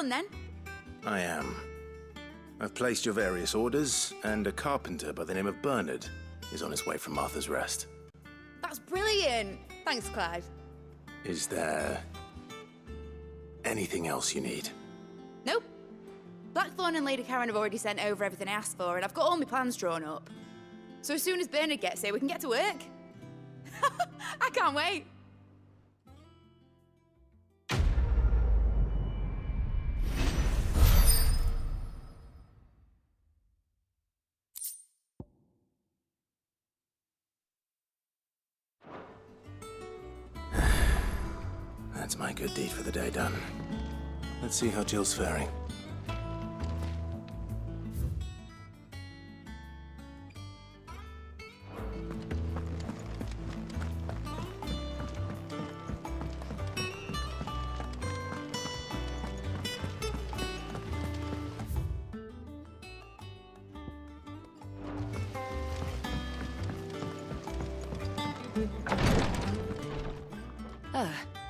done then? I am. I've placed your various orders, and a carpenter by the name of Bernard is on his way from Martha's Rest. That's brilliant! Thanks, Clyde. Is there anything else you need? Nope. Blackthorn and Lady Karen have already sent over everything I asked for, and I've got all my plans drawn up. So as soon as Bernard gets here, we can get to work. I can't wait. That's my good deed for the day done. Let's see how Jill's faring.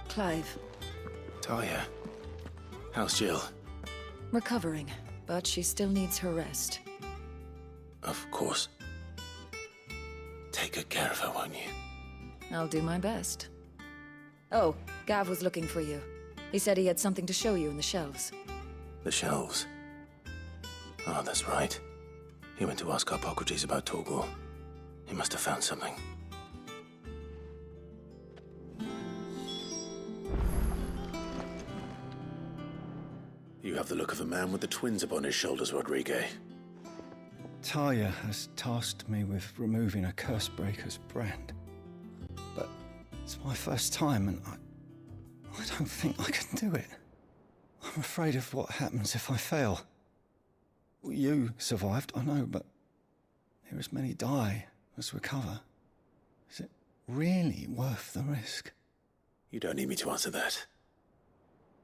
Clive. Talia, how's Jill? Recovering, but she still needs her rest. Of course. Take good care of her, won't you? I'll do my best. Oh, Gav was looking for you. He said he had something to show you in the shelves. The shelves? Oh, that's right. He went to ask Hippocrates about Torgor. He must have found something. You have the look of a man with the twins upon his shoulders, Rodrigue. Talia has tasked me with removing a Cursebreaker's brand. But it's my first time, and I don't think I can do it. I'm afraid of what happens if I fail. You survived, I know, but there as many die as recover. Is it really worth the risk? You don't need me to answer that.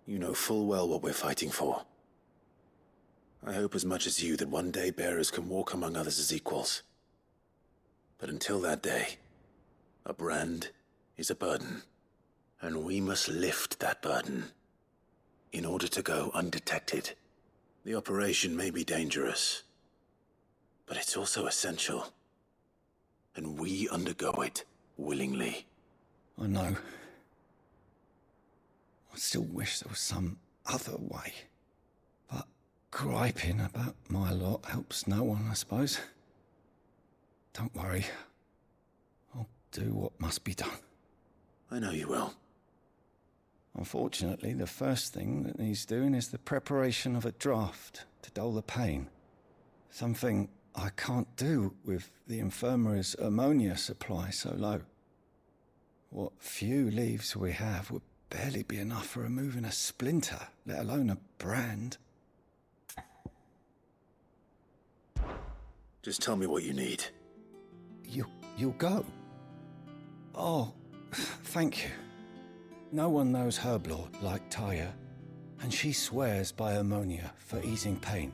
You know full well what we're fighting for. I hope as much as you that one day bearers can walk among others as equals. But until that day, a brand is a burden, and we must lift that burden in order to go undetected. The operation may be dangerous, but it's also essential, and we undergo it willingly. I know. I still wish there was some other way. But griping about my lot helps no one, I suppose. Don't worry. I'll do what must be done. I know you will. Unfortunately, the first thing that needs doing is the preparation of a draft to dull the pain. Something I can't do with the infirmary's ammonia supply so low. What few leaves we have would barely be enough for removing a splinter, let alone a brand. Just tell me what you need. You'll go? Oh, thank you. No one knows Herblord like Talia, and she swears by ammonia for easing pain.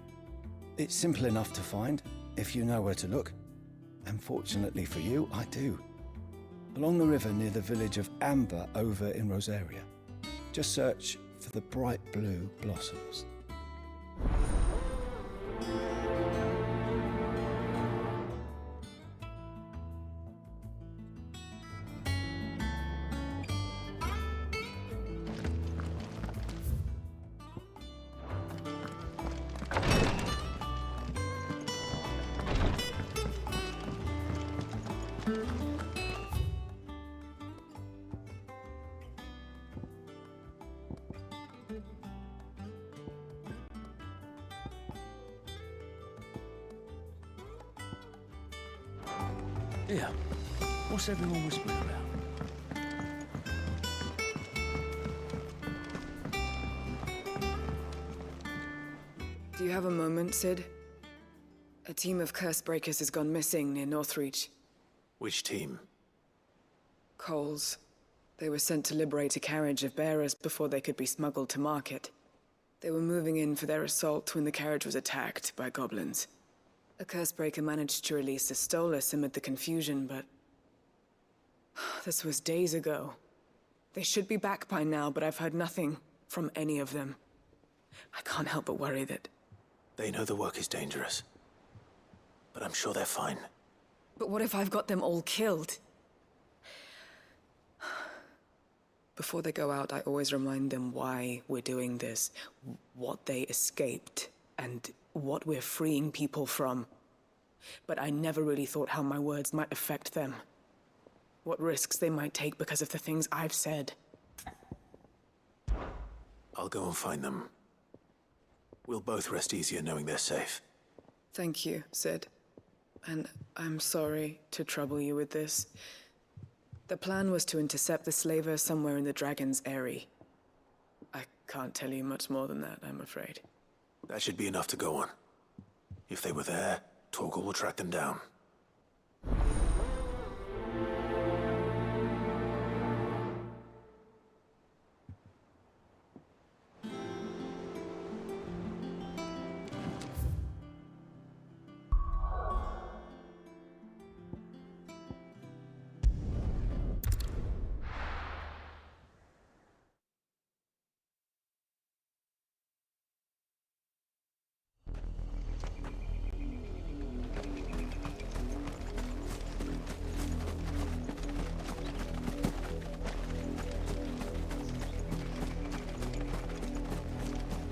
It's simple enough to find, if you know where to look. And fortunately for you, I do. Along the river near the village of Amber over in Rosaria. Just search for the bright blue blossoms. Yeah. What's everyone whispering about? Do you have a moment, Sid? A team of Cursebreakers has gone missing near Northreach. Which team? Coles. They were sent to liberate a carriage of bearers before they could be smuggled to market. They were moving in for their assault when the carriage was attacked by goblins. A Cursebreaker managed to release a Stolas amid the confusion, but... this was days ago. They should be back by now, but I've heard nothing from any of them. I can't help but worry that... They know the work is dangerous. But I'm sure they're fine. But what if I've got them all killed? Before they go out, I always remind them why we're doing this, what they escaped, and what we're freeing people from. But I never really thought how my words might affect them. What risks they might take because of the things I've said. I'll go and find them. We'll both rest easier knowing they're safe. Thank you, Sid. And I'm sorry to trouble you with this. The plan was to intercept the slaver somewhere in the Dragon's Eyrie. I can't tell you much more than that, I'm afraid. That should be enough to go on. If they were there, Torgal will track them down.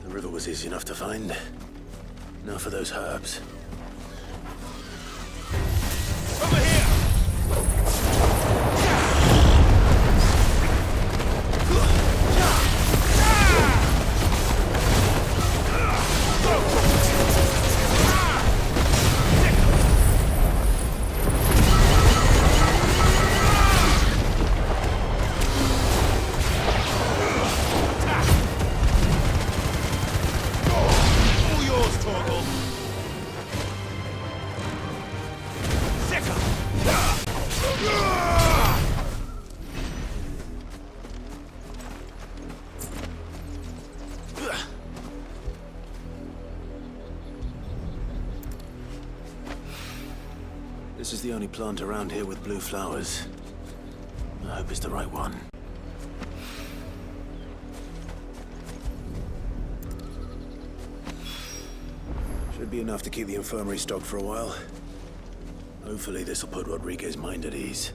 The river was easy enough to find. Now for those herbs. This is the only plant around here with blue flowers. I hope it's the right one. Should be enough to keep the infirmary stocked for a while. Hopefully this will put Rodriguez's mind at ease.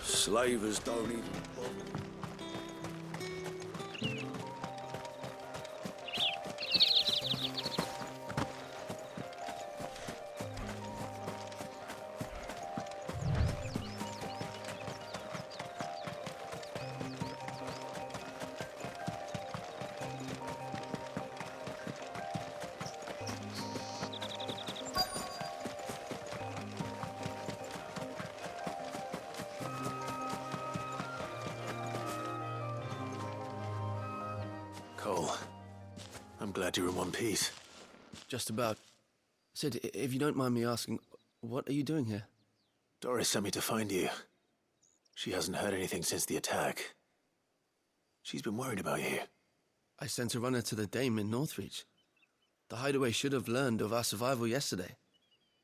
Slavers don't even bother. Cole, I'm glad you're in one piece. Just about. Sid, if you don't mind me asking, what are you doing here? Doris sent me to find you. She hasn't heard anything since the attack. She's been worried about you. I sent a runner to the Dame in Northreach. The hideaway should have learned of our survival yesterday.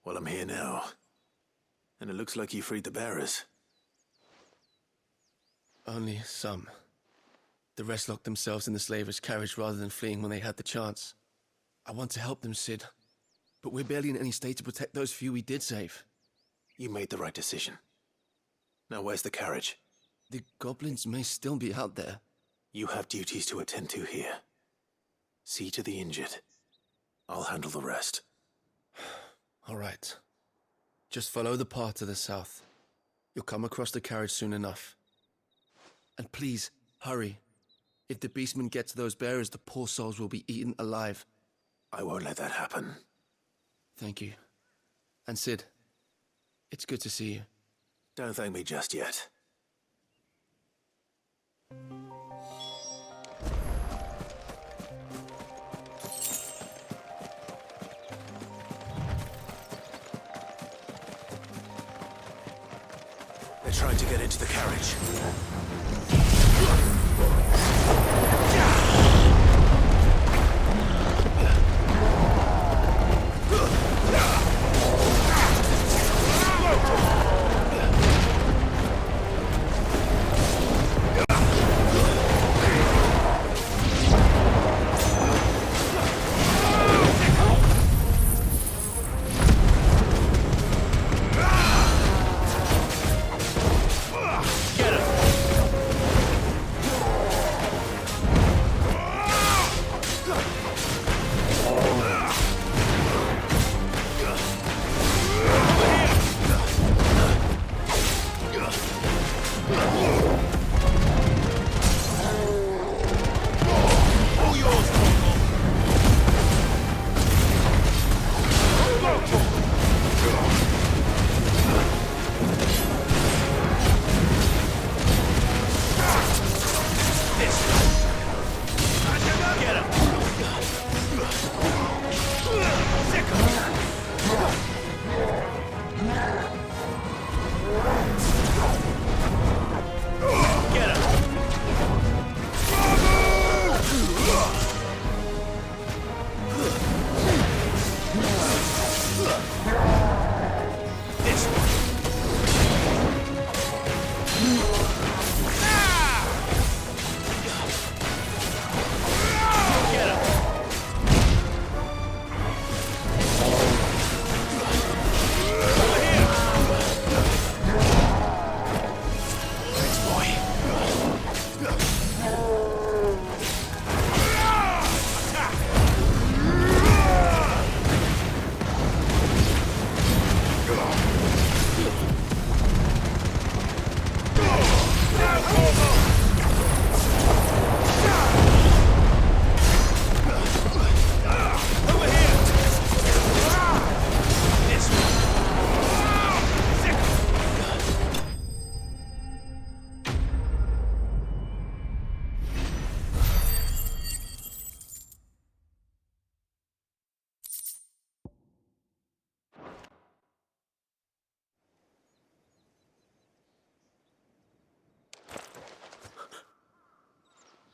Well, I'm here now. And it looks like you freed the bearers. Only some. The rest locked themselves in the slaver's carriage rather than fleeing when they had the chance. I want to help them, Sid. But we're barely in any state to protect those few we did save. You made the right decision. Now where's the carriage? The goblins may still be out there. You have duties to attend to here. See to the injured. I'll handle the rest. All right. Just follow the path to the south. You'll come across the carriage soon enough. And please, hurry. If the beastmen get to those bearers, the poor souls will be eaten alive. I won't let that happen. Thank you. And Sid, it's good to see you. Don't thank me just yet. They're trying trying to get into the carriage.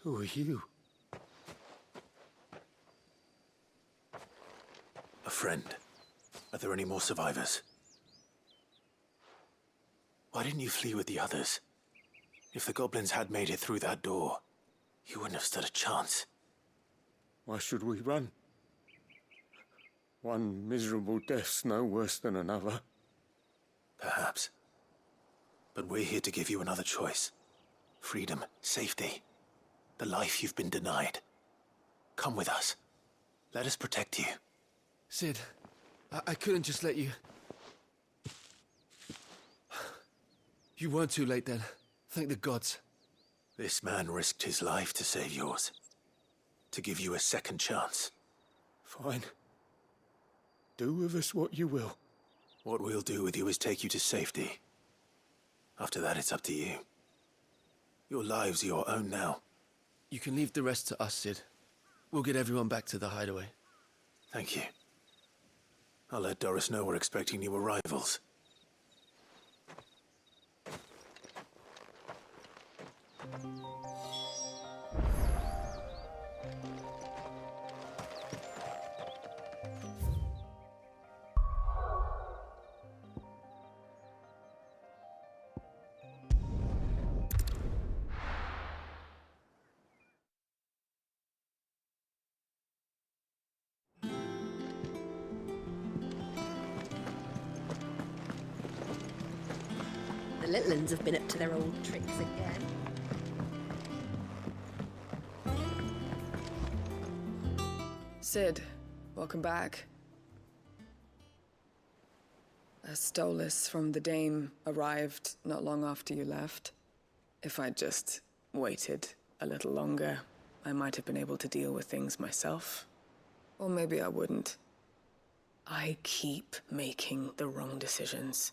Who are you? A friend. Are there any more survivors? Why didn't you flee with the others? If the goblins had made it through that door, you wouldn't have stood a chance. Why should we run? One miserable death's no worse than another. Perhaps. But we're here to give you another choice. Freedom, safety, the life you've been denied. Come with us. Let us protect you. Sid, I couldn't just let you... You weren't too late then. Thank the gods. This man risked his life to save yours. To give you a second chance. Fine. Do with us what you will. What we'll do with you is take you to safety. After that, it's up to you. Your lives are your own now. You can leave the rest to us, Sid. We'll get everyone back to the hideaway. Thank you. I'll let Doris know we're expecting new arrivals. The little uns have been up to their old tricks again. Sid, welcome back. A stolus from the Dame arrived not long after you left. If I'd just waited a little longer, I might have been able to deal with things myself. Or maybe I wouldn't. I keep making the wrong decisions.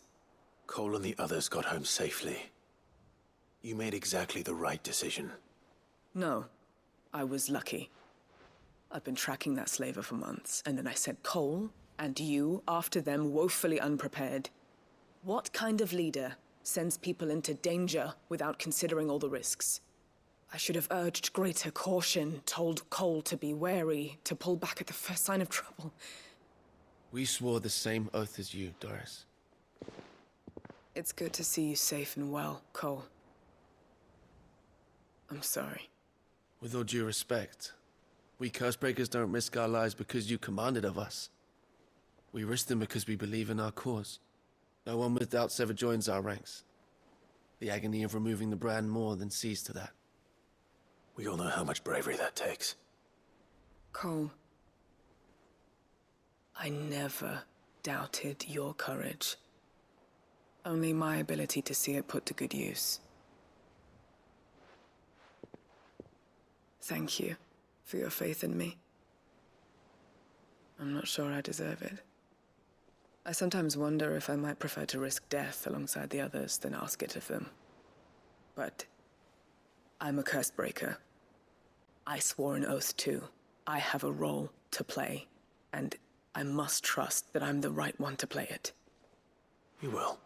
Cole and the others got home safely. You made exactly the right decision. No, I was lucky. I've been tracking that slaver for months, and then I sent Cole and you after them woefully unprepared. What kind of leader sends people into danger without considering all the risks. I should have urged greater caution, told Cole to be wary, to pull back at the first sign of trouble. We swore the same oath as you, Doris. It's good to see you safe and well, Cole. I'm sorry. With all due respect, we Cursebreakers don't risk our lives because you commanded of us. We risk them because we believe in our cause. No one with doubts ever joins our ranks. The agony of removing the brand more than sees to that. We all know how much bravery that takes. Cole, I never doubted your courage. Only my ability to see it put to good use. Thank you for your faith in me. I'm not sure I deserve it. I sometimes wonder if I might prefer to risk death alongside the others than ask it of them. But I'm a Cursebreaker. I swore an oath too. I have a role to play, and I must trust that I'm the right one to play it. You will.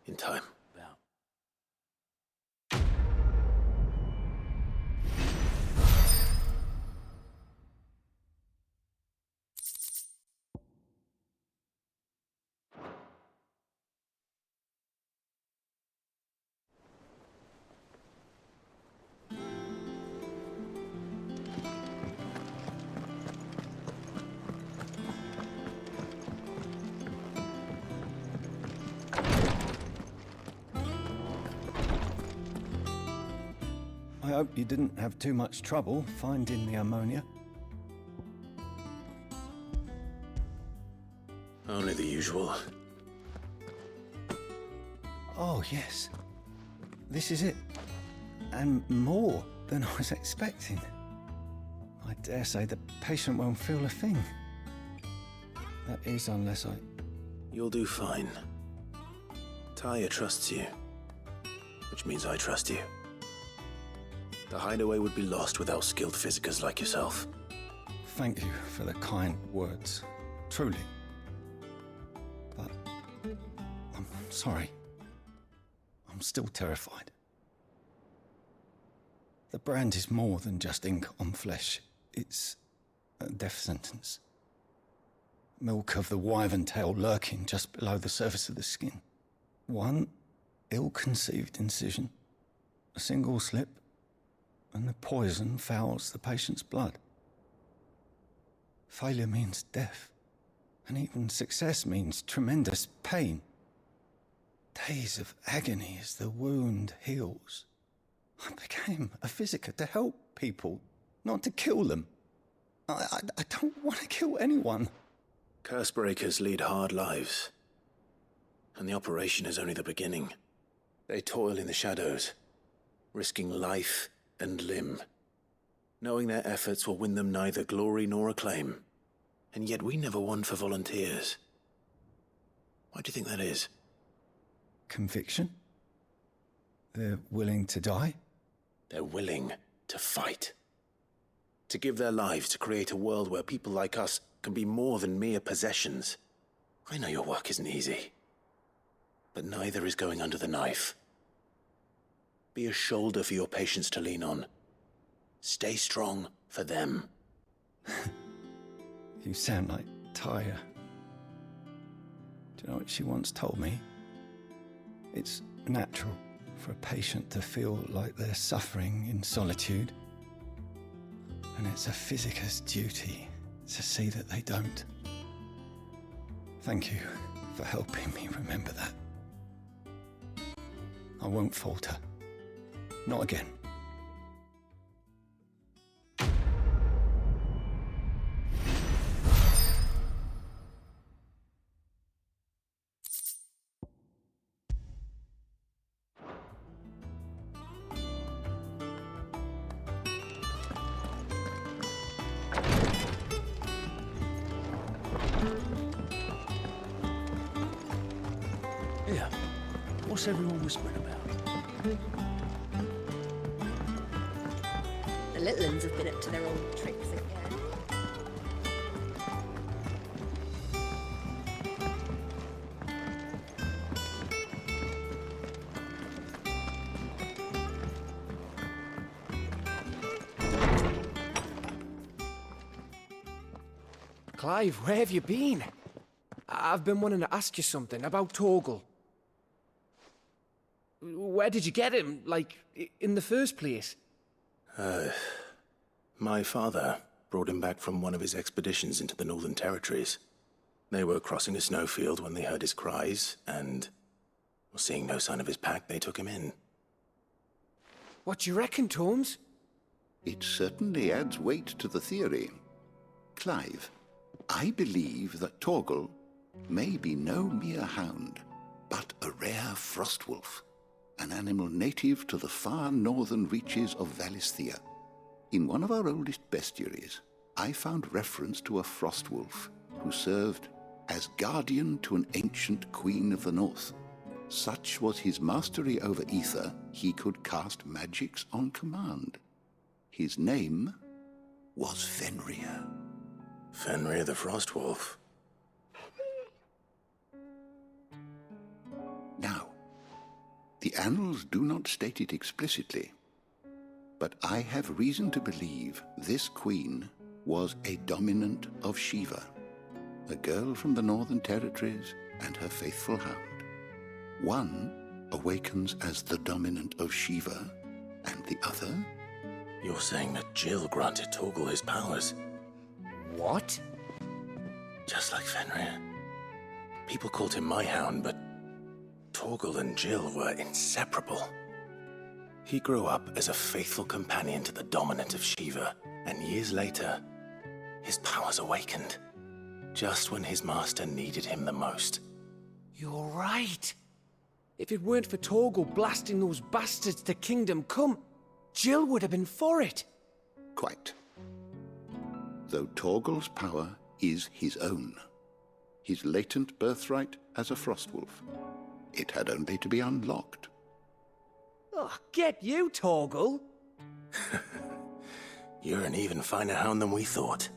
In time. I hope you didn't have too much trouble finding the ammonia. Only the usual. Oh, yes. This is it. And more than I was expecting. I dare say the patient won't feel a thing. That is, unless I... You'll do fine. Taya trusts you. Which means I trust you. The hideaway would be lost without skilled physicers like yourself. Thank you for the kind words. Truly. But... I'm sorry. I'm still terrified. The brand is more than just ink on flesh. It's a death sentence. Milk of the wyvern tail lurking just below the surface of the skin. One ill-conceived incision, a single slip, and the poison fouls the patient's blood. Failure means death, and even success means tremendous pain. Days of agony as the wound heals. I became a physiker to help people, not to kill them. I don't want to kill anyone. Cursebreakers lead hard lives. And the operation is only the beginning. They toil in the shadows, risking life and limb, knowing their efforts will win them neither glory nor acclaim. And yet we never won for volunteers. Why do you think that is? Conviction? They're willing to die? They're willing to fight. To give their lives to create a world where people like us can be more than mere possessions. I know your work isn't easy, but neither is going under the knife. Be a shoulder for your patients to lean on. Stay strong for them. You sound like Taya. Do you know what she once told me? It's natural for a patient to feel like they're suffering in solitude. And it's a physiker's duty to see that they don't. Thank you for helping me remember that. I won't falter. Not again. Yeah. What's everyone whispering about? The little ones have been up to their old tricks again. Clive, where have you been? I've been wanting to ask you something about Torgal. Where did you get him, like, in the first place? My father brought him back from one of his expeditions into the Northern Territories. They were crossing a snowfield when they heard his cries, and, seeing no sign of his pack, they took him in. What do you reckon, Tomes? It certainly adds weight to the theory. Clive, I believe that Torgal may be no mere hound, but a rare frostwolf, an animal native to the far northern reaches of Valisthea. In one of our oldest bestiaries, I found reference to a frostwolf who served as guardian to an ancient queen of the north. Such was his mastery over ether, he could cast magics on command. His name was Fenrir. Fenrir the Frostwolf. Now, the annals do not state it explicitly, but I have reason to believe this queen was a dominant of Shiva, a girl from the Northern Territories and her faithful hound. One awakens as the dominant of Shiva, and the other... You're saying that Jill granted Torgal his powers? What? Just like Fenrir. People called him my hound, but Torgal and Jill were inseparable. He grew up as a faithful companion to the dominant of Shiva, and years later, his powers awakened, just when his master needed him the most. You're right. If it weren't for Torgal blasting those bastards to Kingdom Come, Jill would have been for it. Quite. Though Torgal's power is his own, his latent birthright as a frostwolf, it had only to be unlocked. Oh, get you, Torgal! You're an even finer hound than we thought.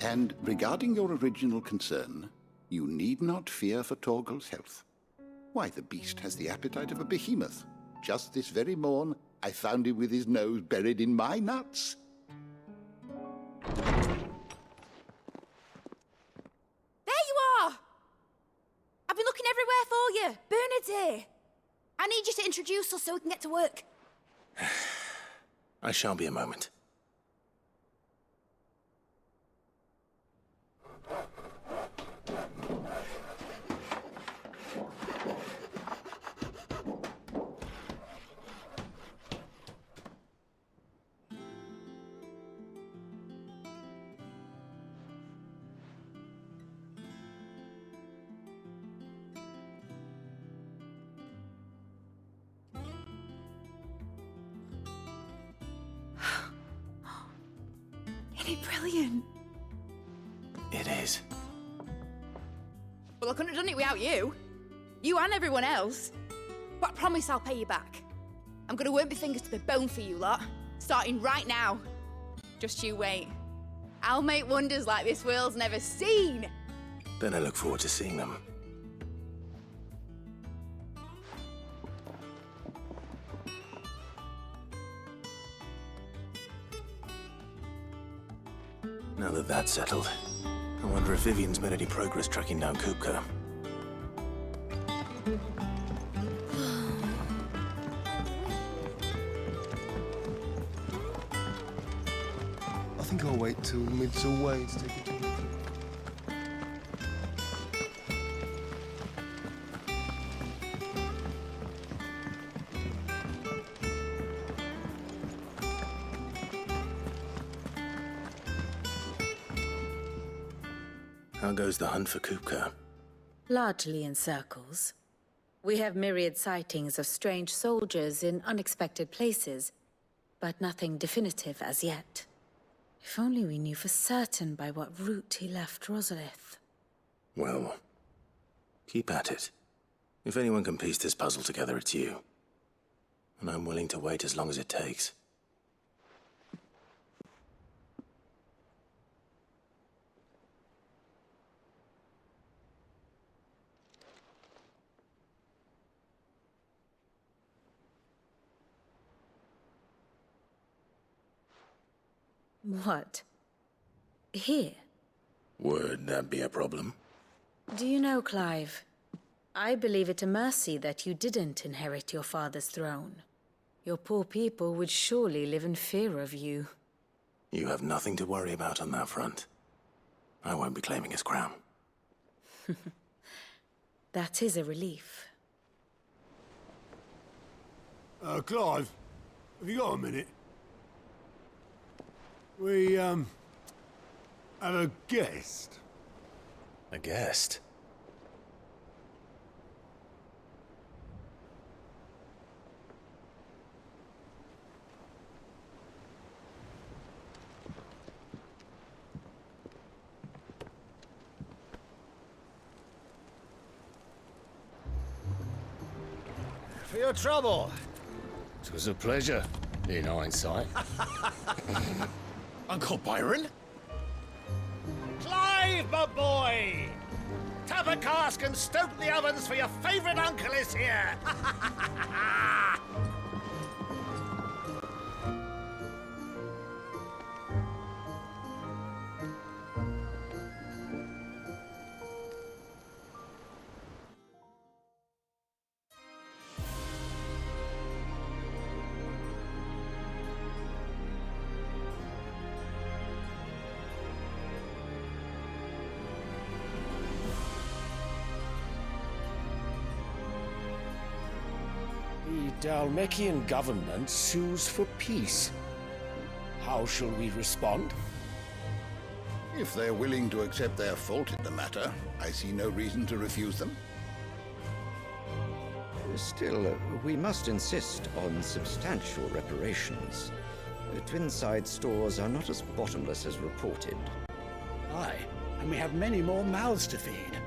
And regarding your original concern, you need not fear for Torgal's health. Why, the beast has the appetite of a behemoth. Just this very morn, I found him with his nose buried in my nuts. There you are! I've been looking everywhere for you. Bernard's here. I need you to introduce us so we can get to work. I shall be a moment. Isn't it brilliant? It is. Well, I couldn't have done it without you. You and everyone else. But I promise I'll pay you back. I'm gonna work my fingers to the bone for you lot, starting right now. Just you wait. I'll make wonders like this world's never seen. Then I look forward to seeing them. Now that that's settled, I wonder if Vivian's made any progress tracking down Kupka. I think I'll wait till mid's away to take it. How goes the hunt for Kupka? Largely in circles. We have myriad sightings of strange soldiers in unexpected places, but nothing definitive as yet. If only we knew for certain by what route he left Rosalith. Well, keep at it. If anyone can piece this puzzle together, it's you. And I'm willing to wait as long as it takes. What? Here. Would that be a problem? Do you know, Clive? I believe it a mercy that you didn't inherit your father's throne. Your poor people would surely live in fear of you. You have nothing to worry about on that front. I won't be claiming his crown. That is a relief. Clive, have you got a minute? We, have a guest. A guest? For your trouble. It was a pleasure, in hindsight. Uncle Byron? Clive, my boy! Tap a cask and stoke the ovens, for your favorite uncle is here! The Dalmekian government sues for peace. How shall we respond? If they're willing to accept their fault in the matter, I see no reason to refuse them. Still, we must insist on substantial reparations. The Twinside stores are not as bottomless as reported. Aye, and we have many more mouths to feed.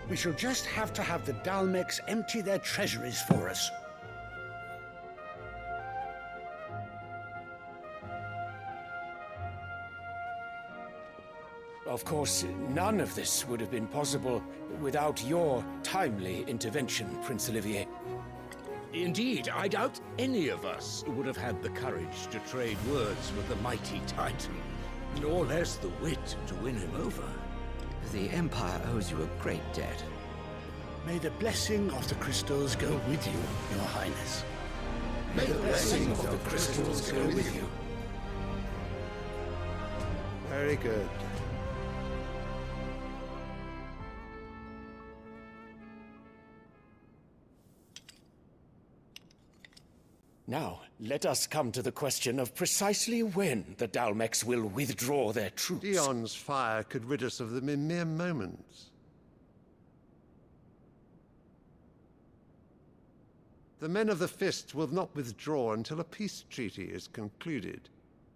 We shall just have to have the Dalmeks empty their treasuries for us. Of course, none of this would have been possible without your timely intervention, Prince Olivier. Indeed, I doubt any of us would have had the courage to trade words with the mighty Titan, nor less the wit to win him over. The Empire owes you a great debt. May the blessing of the crystals go with you, Your Highness. May the blessing of the crystals go with you. Very good. Now, let us come to the question of precisely when the Dalmeks will withdraw their troops. Dion's fire could rid us of them in mere moments. The men of the Fist will not withdraw until a peace treaty is concluded.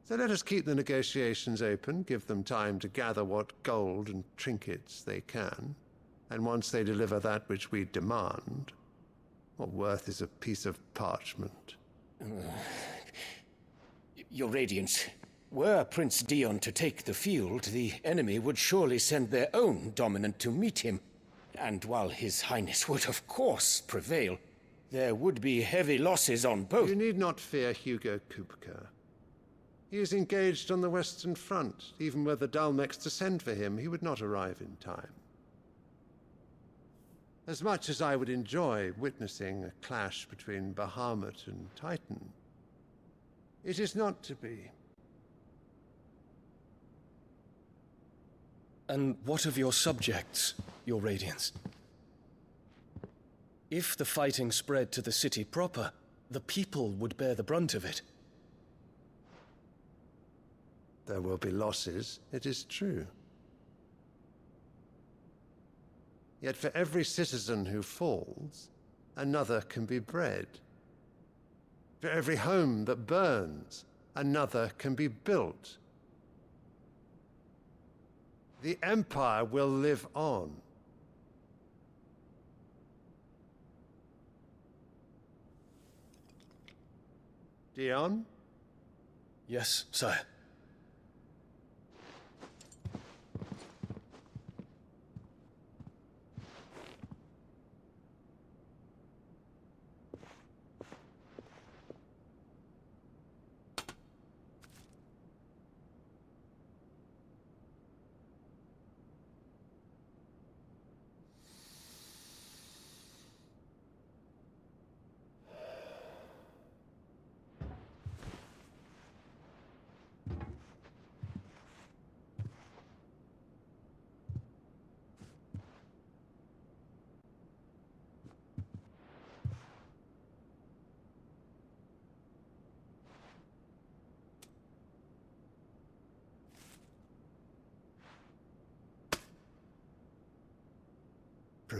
So let us keep the negotiations open, give them time to gather what gold and trinkets they can, and once they deliver that which we demand, what worth is a piece of parchment? Your Radiance, were Prince Dion to take the field, the enemy would surely send their own dominant to meet him. And while His Highness would of course prevail, there would be heavy losses on both. You need not fear Hugo Kupka. He is engaged on the Western Front. Even were the Dalmeks to send for him, he would not arrive in time. As much as I would enjoy witnessing a clash between Bahamut and Titan, it is not to be. And what of your subjects, Your Radiance? If the fighting spread to the city proper, the people would bear the brunt of it. There will be losses, it is true. Yet for every citizen who falls, another can be bred. For every home that burns, another can be built. The Empire will live on. Dion? Yes, sire.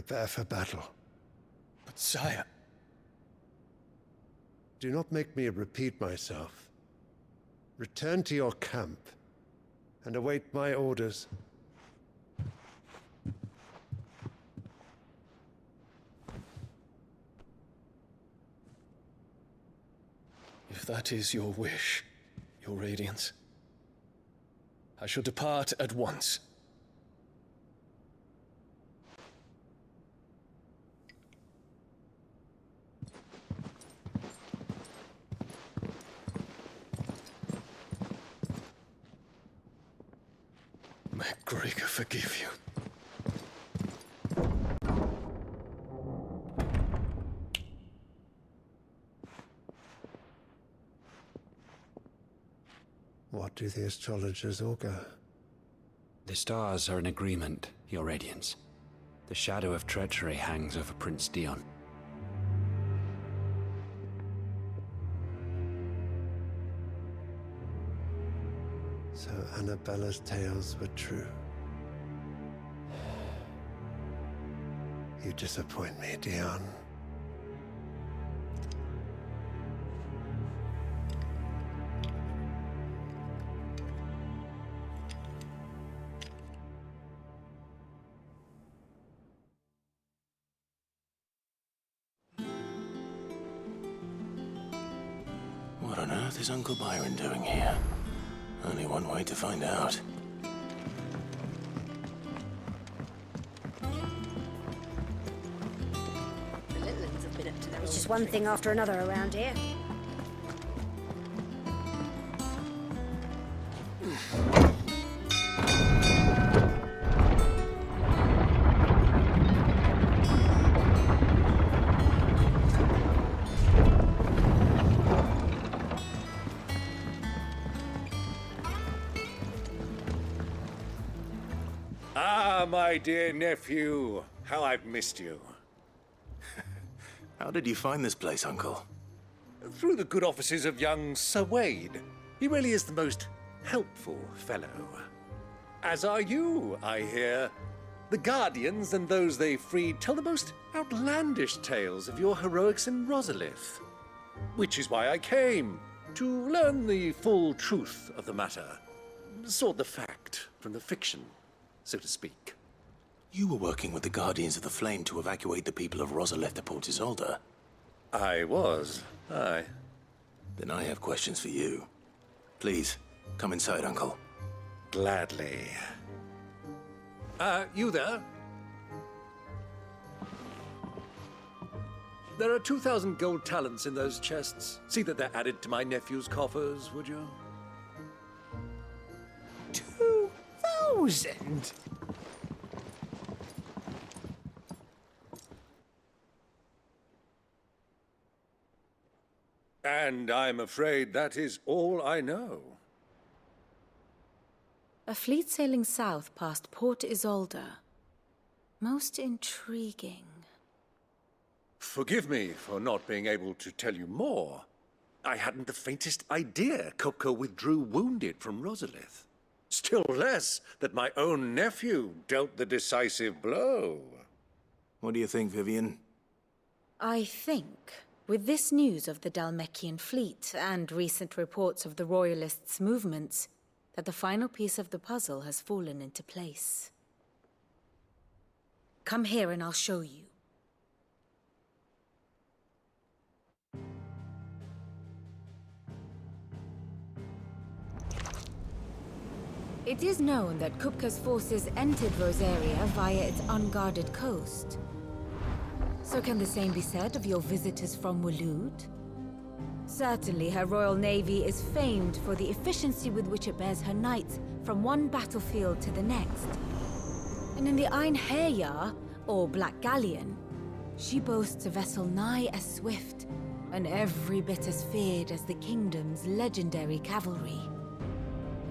prepare for battle. But sire... Do not make me repeat myself. Return to your camp and await my orders. If that is your wish, Your Radiance, I shall depart at once. May Gregor forgive you. What do the astrologers augur? The stars are in agreement, Your Radiance. The shadow of treachery hangs over Prince Dion. So Annabella's tales were true. You disappoint me, Dion. What on earth is Uncle Byron doing here? Only one way to find out. The little ones have been up to their It's old just one tricks. thing after another around here. Ah, my dear nephew, how I've missed you. How did you find this place, Uncle? Through the good offices of young Sir Wade. He really is the most helpful fellow. As are you, I hear. The Guardians and those they freed tell the most outlandish tales of your heroics in Rosalith. Which is why I came, to learn the full truth of the matter. Sort the fact from the fiction, so to speak. You were working with the Guardians of the Flame to evacuate the people of Rosalith to Port Isolde. I was, aye. Then I have questions for you. Please, come inside, Uncle. Gladly. You there? There are 2,000 gold talents in those chests. See that they're added to my nephew's coffers, would you? 2,000? And I'm afraid that is all I know. A fleet sailing south past Port Isolde. Most intriguing. Forgive me for not being able to tell you more. I hadn't the faintest idea Kopko withdrew wounded from Rosalith. Still less that my own nephew dealt the decisive blow. What do you think, Vivian? I think, with this news of the Dalmekian fleet and recent reports of the Royalists' movements, that the final piece of the puzzle has fallen into place. Come here and I'll show you. It is known that Kupka's forces entered Rosaria via its unguarded coast. So can the same be said of your visitors from Waloed? Certainly her royal navy is famed for the efficiency with which it bears her knights from one battlefield to the next. And in the Einherjar, or Black Galleon, she boasts a vessel nigh as swift and every bit as feared as the kingdom's legendary cavalry.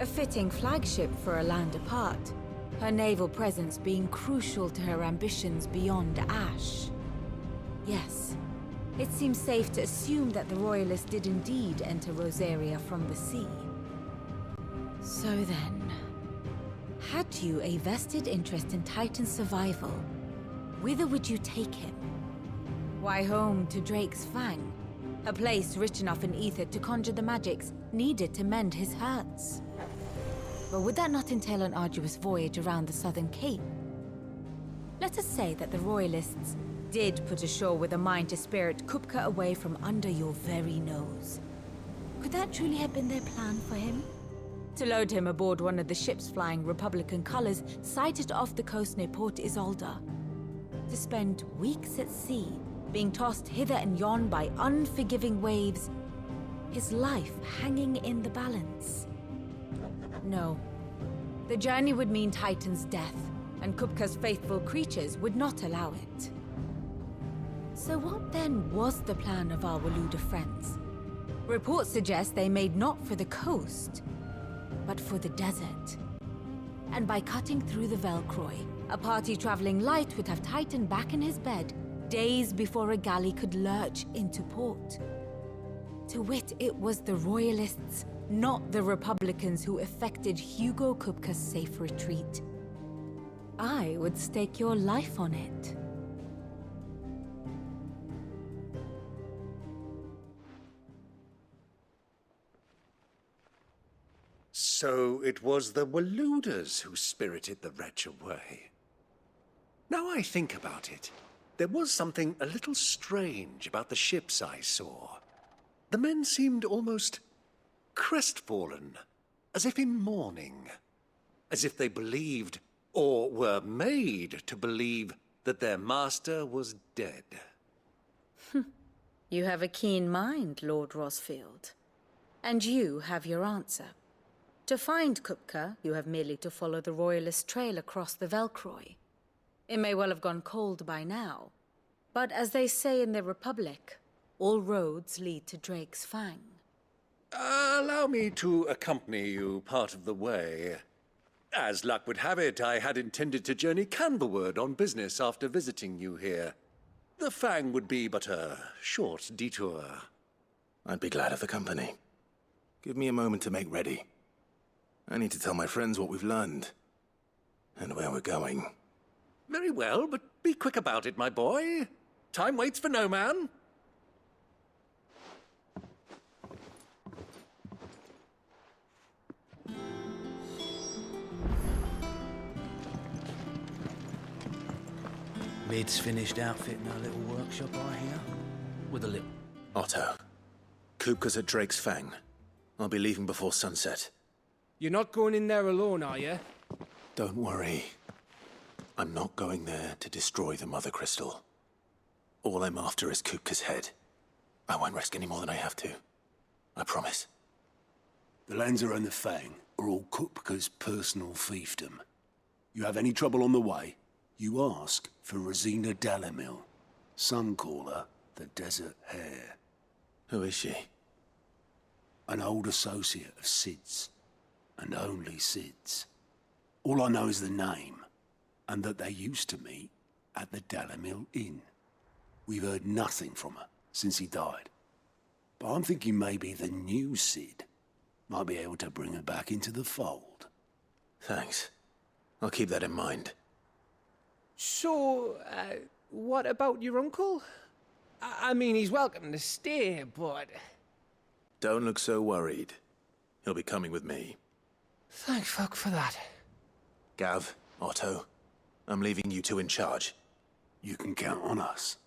A fitting flagship for a land apart, her naval presence being crucial to her ambitions beyond Ash. Yes, it seems safe to assume that the Royalists did indeed enter Rosaria from the sea. So then, had you a vested interest in Titan's survival, whither would you take him? Why, home to Drake's Fang, a place rich enough in ether to conjure the magics needed to mend his hurts. But would that not entail an arduous voyage around the southern cape? Let us say that the Royalists did put ashore with a mind to spirit Kupka away from under your very nose. Could that truly have been their plan for him? To load him aboard one of the ships flying Republican colors sighted off the coast near Port Isolde. To spend weeks at sea, being tossed hither and yon by unforgiving waves, his life hanging in the balance. No. The journey would mean Titan's death, and Kupka's faithful creatures would not allow it. So what then was the plan of our Waluda friends? Reports suggest they made not for the coast, but for the desert. And by cutting through the Velcroy, a party traveling light would have Titan back in his bed days before a galley could lurch into port. To wit, it was the Royalists, not the Republicans, who effected Hugo Kupka's safe retreat. I would stake your life on it. So it was the Waludas who spirited the wretch away. Now I think about it, there was something a little strange about the ships I saw. The men seemed almost crestfallen, as if in mourning, as if they believed, or were made to believe, that their master was dead. You have a keen mind, Lord Rosfield. And you have your answer. To find Kupka, you have merely to follow the Royalist trail across the Velcroy. It may well have gone cold by now, but as they say in the Republic, all roads lead to Drake's Fang. Allow me to accompany you part of the way. As luck would have it, I had intended to journey Canberward on business after visiting you here. The Fang would be but a short detour. I'd be glad of the company. Give me a moment to make ready. I need to tell my friends what we've learned, and where we're going. Very well, but be quick about it, my boy. Time waits for no man. Mid's finished outfitting our little workshop, I hear. With a little... Otto, Kupka's at Drake's Fang. I'll be leaving before sunset. You're not going in there alone, are you? Don't worry. I'm not going there to destroy the Mother Crystal. All I'm after is Kupka's head. I won't risk any more than I have to. I promise. The Lanza and the Fang are all Kupka's personal fiefdom. You have any trouble on the way, you ask for Rosina Dalamil. Some call her the Desert Hare. Who is she? An old associate of Sid's. And only Sid's. All I know is the name, and that they used to meet at the Dalamil Inn. We've heard nothing from her since he died. But I'm thinking maybe the new Sid might be able to bring her back into the fold. Thanks. I'll keep that in mind. So, what about your uncle? I mean, he's welcome to stay, but... Don't look so worried. He'll be coming with me. Thank fuck for that. Gav, Otto, I'm leaving you two in charge. You can count on us.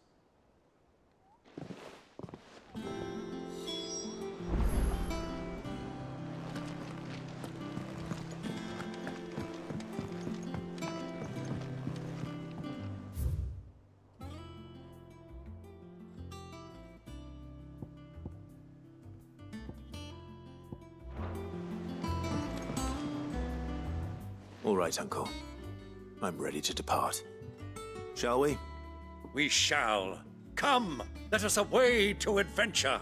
All right, Uncle. I'm ready to depart. Shall we? We shall. Come, let us away to adventure.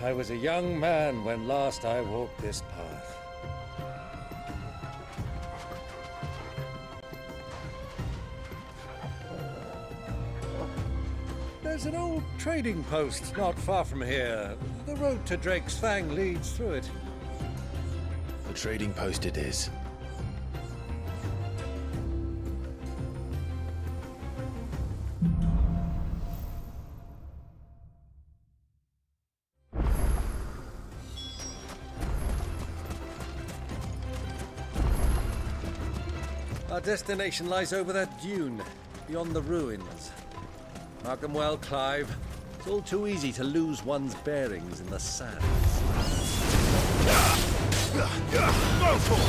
I was a young man when last I walked this path. There's an old trading post not far from here. The road to Drake's Fang leads through it. A trading post it is. Our destination lies over that dune, beyond the ruins. Mark 'em well, Clive. It's all too easy to lose one's bearings in the sands. Go for it!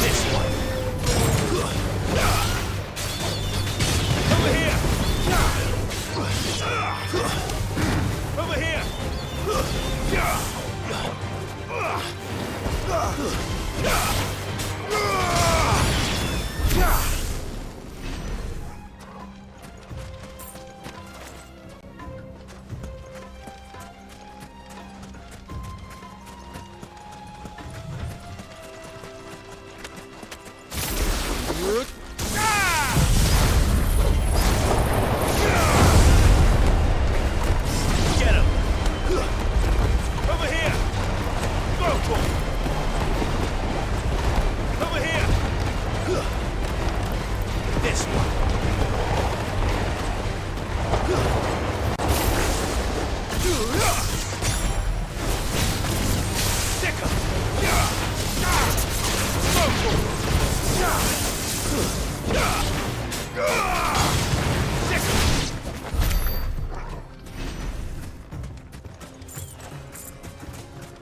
This one! Over here! Over here! Get him! Over here! Go for it! Over here! This one! Stick 'em! Go for it!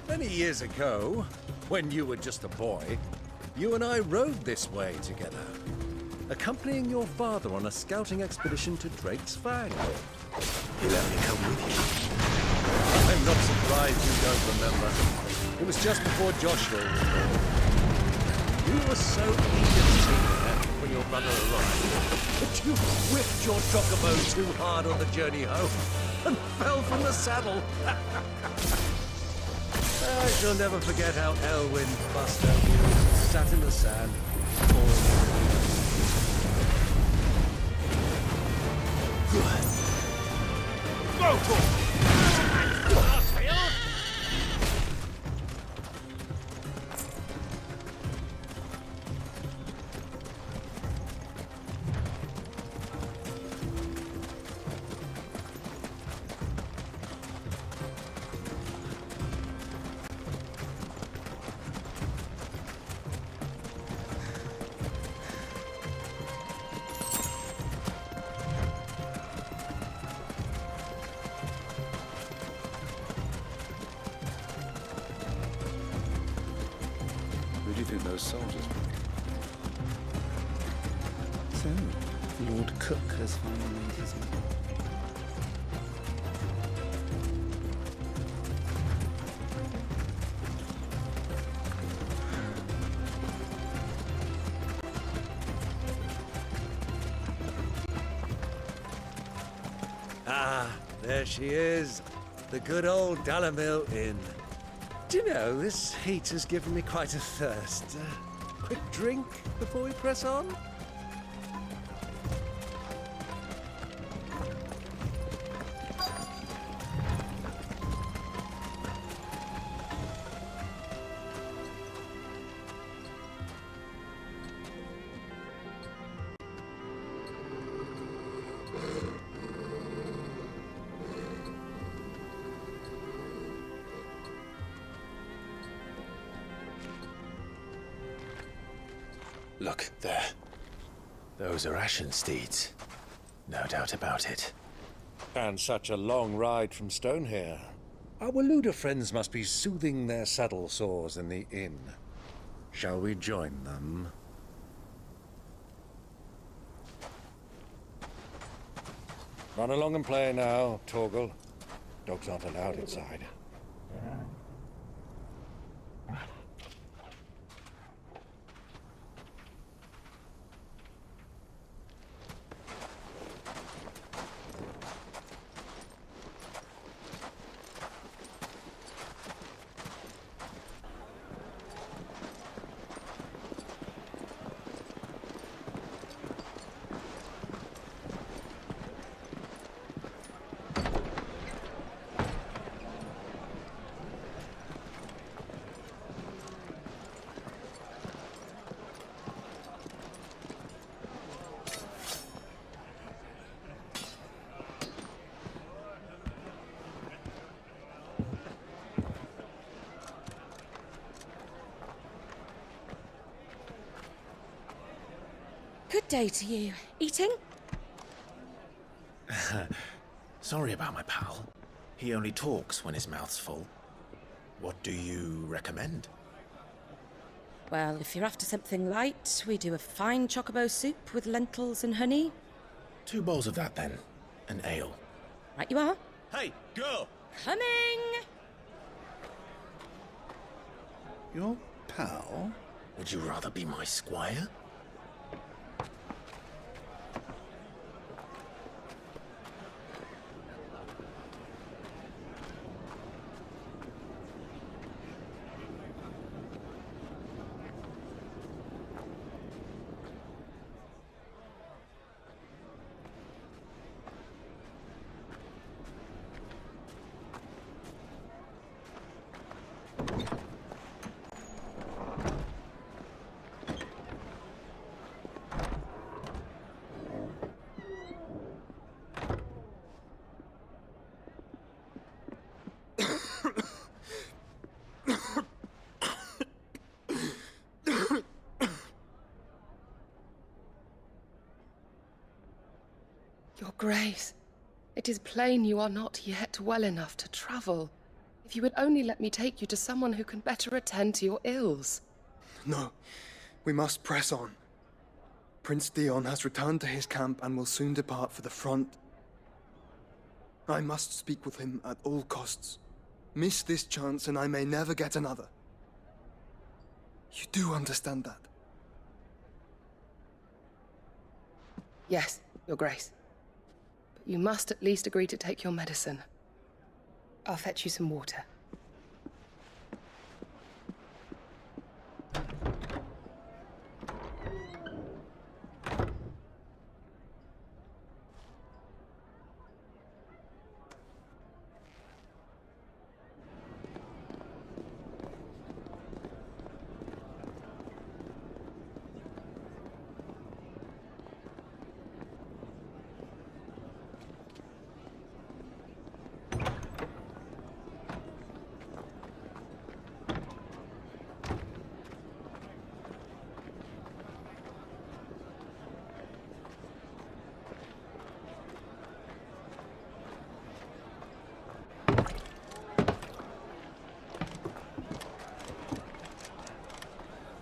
Many years ago, when you were just a boy, you and I rode this way together, accompanying your father on a scouting expedition to Drake's Fang. You let me come with you. I'm not surprised you don't remember. It was just before Joshua was born. You were so eager to be there when your brother arrived that you whipped your chocobo too hard on the journey home and fell from the saddle. I shall never forget how Elwyn Buster sat in the sand. Good. Go for it! Who do you think those soldiers were? So, Lord Cook has finally made his mark. Ah, there she is. The good old Dalamil Inn. Do you know, this heat has given me quite a thirst. Quick drink before we press on? Look, there. Those are Ashen steeds. No doubt about it. And such a long ride from Stonehair. Our Waluda friends must be soothing their saddle sores in the inn. Shall we join them? Run along and play now, Torgal. Dogs aren't allowed inside. day to you. Eating? Sorry about my pal. He only talks when his mouth's full. What do you recommend? Well, if you're after something light, we do a fine chocobo soup with lentils and honey. 2 bowls of that, then. An ale. Right you are. Hey, girl! Coming! Your pal? Would you rather be my squire? Your Grace, it is plain you are not yet well enough to travel. If you would only let me take you to someone who can better attend to your ills. No, we must press on. Prince Dion has returned to his camp and will soon depart for the front. I must speak with him at all costs. Miss this chance and I may never get another. You do understand that? Yes, Your Grace. But you must at least agree to take your medicine. I'll fetch you some water.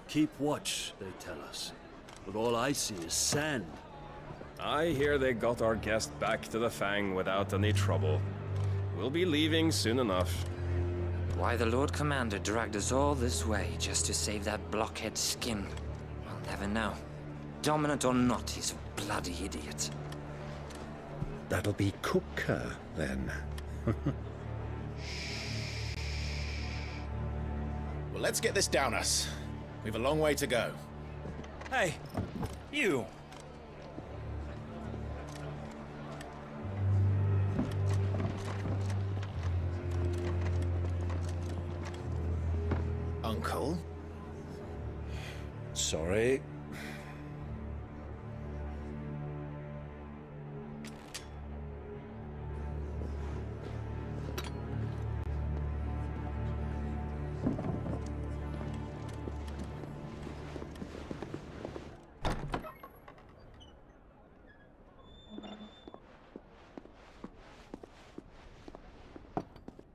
Keep watch, they tell us. But all I see is sand. I hear they got our guest back to the Fang without any trouble. We'll be leaving soon enough. Why the Lord Commander dragged us all this way just to save that blockhead skin, we'll never know. Dominant or not, he's a bloody idiot. That'll be Cooker, then. Well, let's get this down us. We've a long way to go. Hey, you! Uncle? Sorry.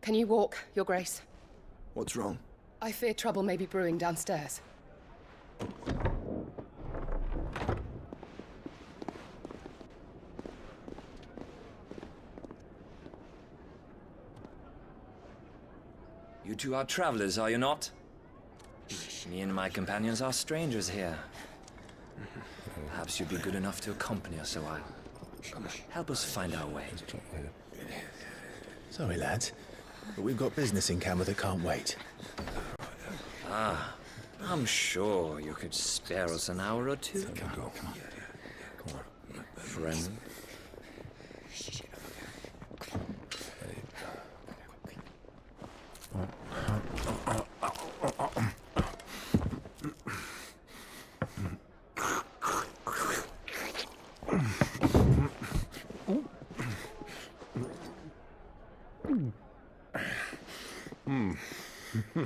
Can you walk, Your Grace? What's wrong? I fear trouble may be brewing downstairs. You two are travelers, are you not? Me and my companions are strangers here. Perhaps you'd be good enough to accompany us a while. Help us find our way. Sorry, lads, but we've got business in camera that can't wait. Ah, I'm sure you could spare us an hour or two. Come on. Friend.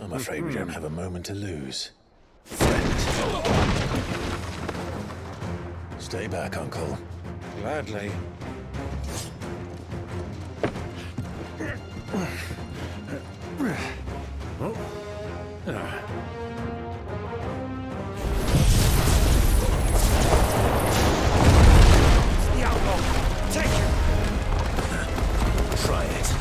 I'm afraid we don't have a moment to lose. Stay back, Uncle. Gladly. The outlaw! Take him! Try it.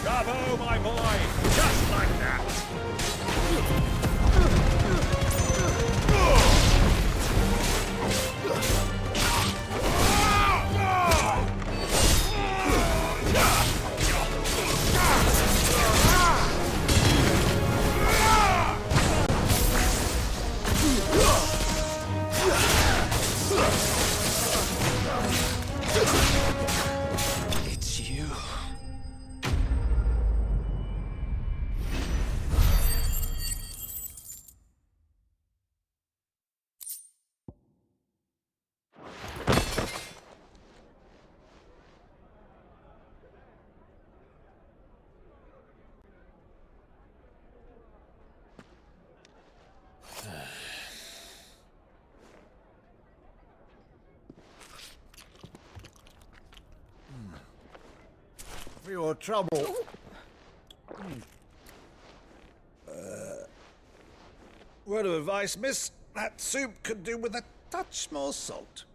Bravo, my boy! Just like that! It's you. For your trouble. Word of advice, miss. That soup could do with a touch more salt.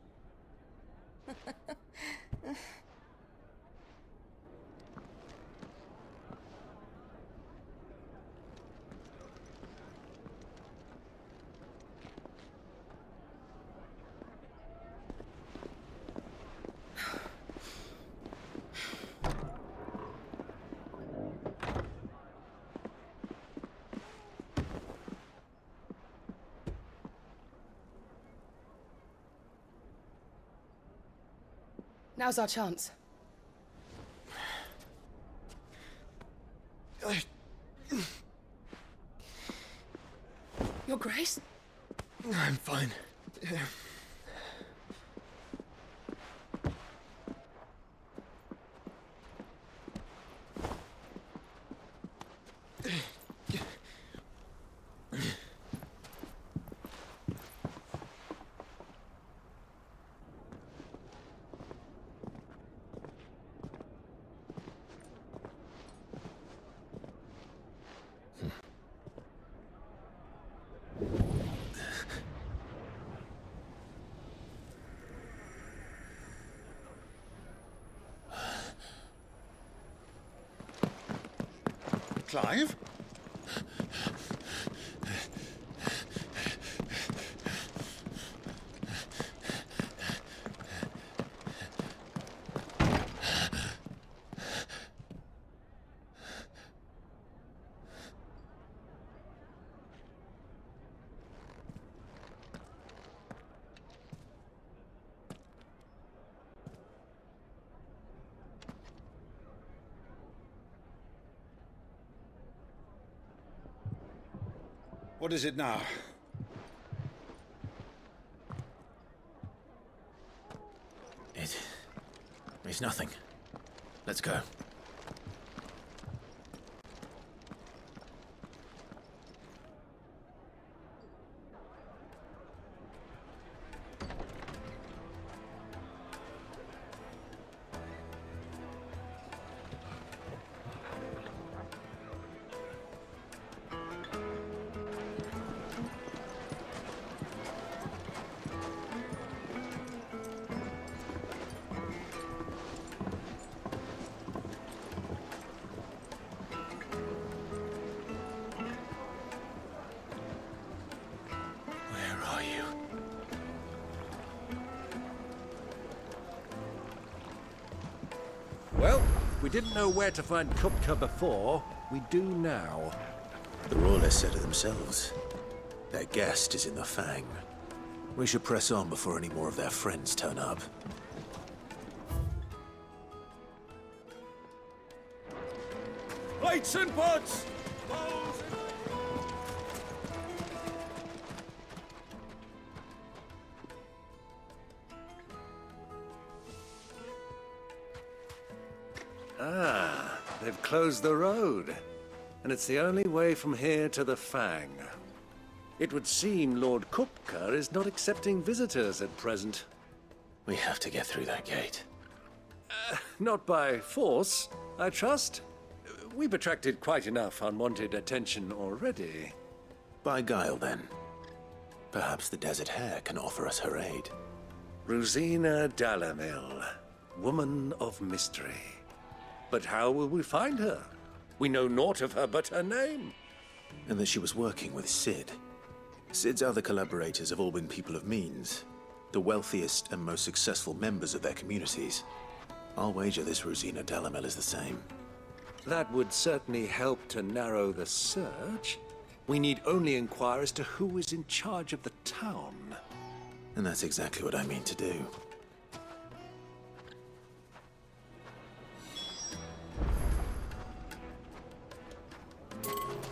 Now's our chance. Your Grace? I'm fine. Clive? What is it now? It's nothing. Let's go. Well, we didn't know where to find Kupka before. We do now. The Royalists said it themselves. Their guest is in the Fang. We should press on before any more of their friends turn up. Lights and pods! They've closed the road, and it's the only way from here to the Fang. It would seem Lord Kupka is not accepting visitors at present. We have to get through that gate. Not by force, I trust. We've attracted quite enough unwanted attention already. By guile, then. Perhaps the Desert Hare can offer us her aid. Rosina Dalamil, woman of mystery. But how will we find her? We know naught of her but her name. And that she was working with Sid. Sid's other collaborators have all been people of means, the wealthiest and most successful members of their communities. I'll wager this Rosina Dalamil is the same. That would certainly help to narrow the search. We need only inquire as to who is in charge of the town. And that's exactly what I mean to do.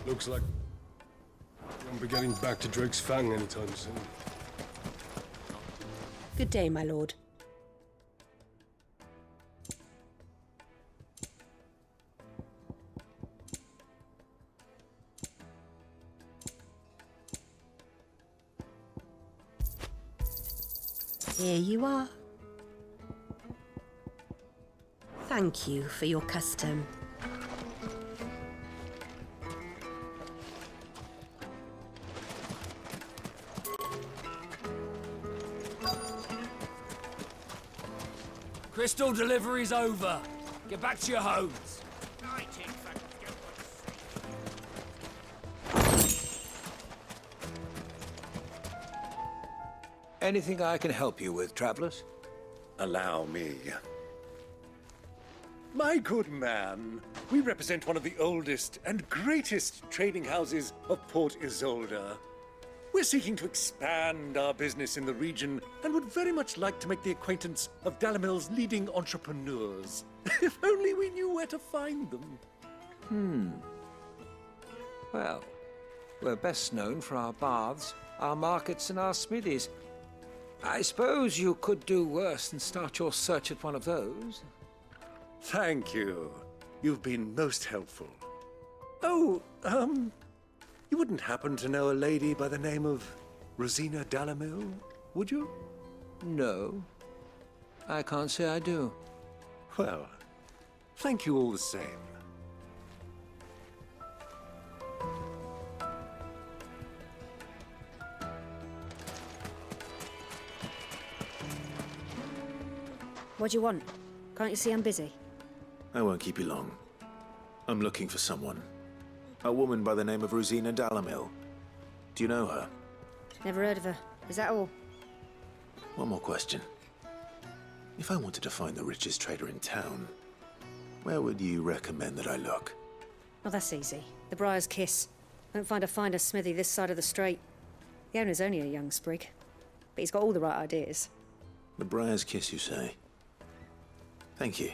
Looks like we won't be getting back to Drake's Fang anytime soon. Good day, my lord. Here you are. Thank you for your custom. Crystal delivery's over. Get back to your homes. Anything I can help you with, travelers? Allow me. My good man, we represent one of the oldest and greatest trading houses of Port Isolde. We're seeking to expand our business in the region and would very much like to make the acquaintance of Dalamil's leading entrepreneurs. If only we knew where to find them. Well, we're best known for our baths, our markets, and our smithies. I suppose you could do worse than start your search at one of those. Thank you. You've been most helpful. Oh, you wouldn't happen to know a lady by the name of Rosina Dalamil, would you? No. I can't say I do. Well, thank you all the same. What do you want? Can't you see I'm busy? I won't keep you long. I'm looking for someone. A woman by the name of Rosina Dalamil. Do you know her? Never heard of her. Is that all? One more question. If I wanted to find the richest trader in town, where would you recommend that I look? Oh, that's easy. The Briar's Kiss. Won't find a finer smithy this side of the strait. The owner's only a young sprig, but he's got all the right ideas. The Briar's Kiss, you say? Thank you.